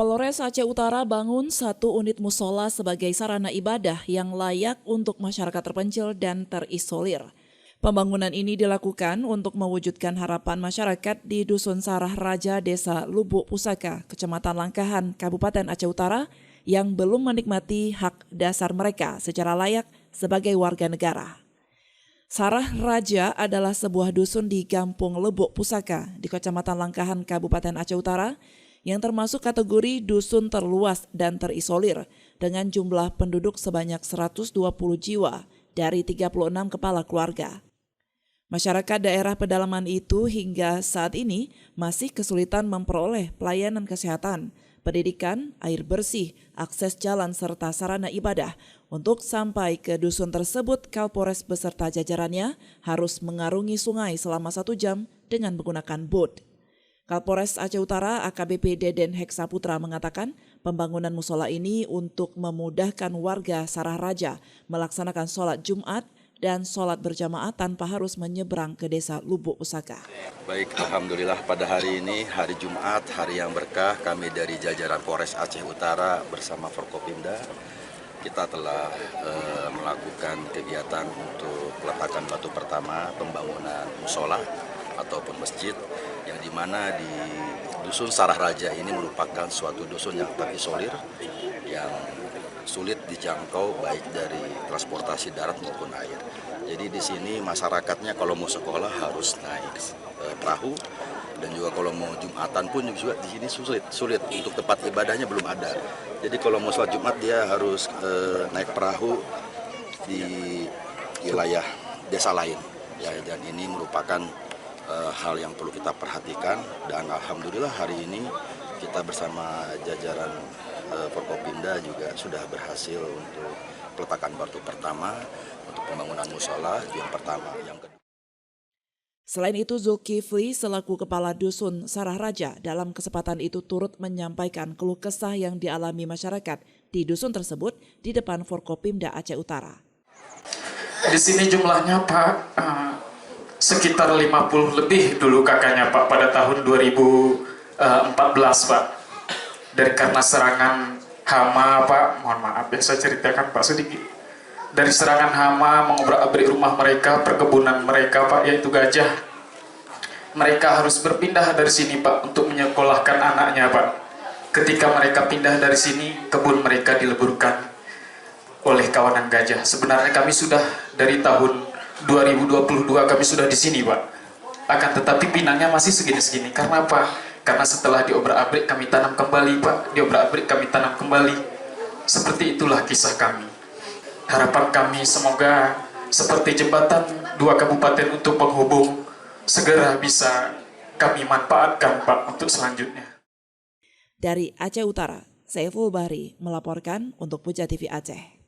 Polres Aceh Utara bangun satu unit musola sebagai sarana ibadah yang layak untuk masyarakat terpencil dan terisolir. Pembangunan ini dilakukan untuk mewujudkan harapan masyarakat di Dusun Sarah Raja, Desa Lubuk Pusaka, Kecamatan Langkahan, Kabupaten Aceh Utara, yang belum menikmati hak dasar mereka secara layak sebagai warga negara. Sarah Raja adalah sebuah dusun di Kampung Lubuk Pusaka di Kecamatan Langkahan, Kabupaten Aceh Utara, yang termasuk kategori dusun terluas dan terisolir dengan jumlah penduduk sebanyak 120 jiwa dari 36 kepala keluarga. Masyarakat daerah pedalaman itu hingga saat ini masih kesulitan memperoleh pelayanan kesehatan, pendidikan, air bersih, akses jalan serta sarana ibadah. Untuk sampai ke dusun tersebut, Kapolres beserta jajarannya harus mengarungi sungai selama 1 jam dengan menggunakan bot. Kapolres Aceh Utara AKBP Deden Heksaputra mengatakan pembangunan musola ini untuk memudahkan warga Sarah Raja melaksanakan sholat Jumat dan sholat berjamaah tanpa harus menyeberang ke desa Lubuk Pusaka. Baik, alhamdulillah pada hari ini, hari Jumat, hari yang berkah, kami dari jajaran Polres Aceh Utara bersama Forkopimda, kita telah melakukan kegiatan untuk peletakan batu pertama pembangunan musola ataupun masjid, yang dimana di Dusun Sarah Raja ini merupakan suatu dusun yang terisolir, yang sulit dijangkau baik dari transportasi darat maupun air. Jadi di sini masyarakatnya kalau mau sekolah harus naik perahu, dan juga kalau mau Jumatan pun juga di sini sulit untuk tempat ibadahnya belum ada. Jadi kalau mau sholat Jumat dia harus naik perahu di wilayah desa lain. Ya, dan ini merupakan hal yang perlu kita perhatikan, dan alhamdulillah hari ini kita bersama jajaran Forkopimda juga sudah berhasil untuk peletakan batu pertama untuk pembangunan musola yang pertama. Yang kedua. Selain itu, Zulkifli selaku Kepala Dusun Sarah Raja dalam kesempatan itu turut menyampaikan keluh kesah yang dialami masyarakat di dusun tersebut di depan Forkopimda Aceh Utara. Di sini jumlahnya Pak sekitar 50 lebih dulu kakaknya Pak pada tahun 2014 Pak. Dari karena serangan hama Pak, mohon maaf ya saya ceritakan Pak sedikit. Dari serangan hama mengobrak-abrik rumah mereka, perkebunan mereka Pak, yaitu gajah. Mereka harus berpindah dari sini Pak untuk menyekolahkan anaknya Pak. Ketika mereka pindah dari sini, kebun mereka dileburkan oleh kawanan gajah. Sebenarnya kami sudah dari tahun 2022 kami sudah di sini Pak. Akan tetapi pinangnya masih segini-segini. Karena apa? Karena setelah diobrak-abrik kami tanam kembali Pak. Diobrak-abrik kami tanam kembali. Seperti itulah kisah kami. Harapan kami semoga seperti jembatan 2 kabupaten untuk penghubung segera bisa kami manfaatkan Pak untuk selanjutnya. Dari Aceh Utara, Saiful Bahri melaporkan untuk Puja TV Aceh.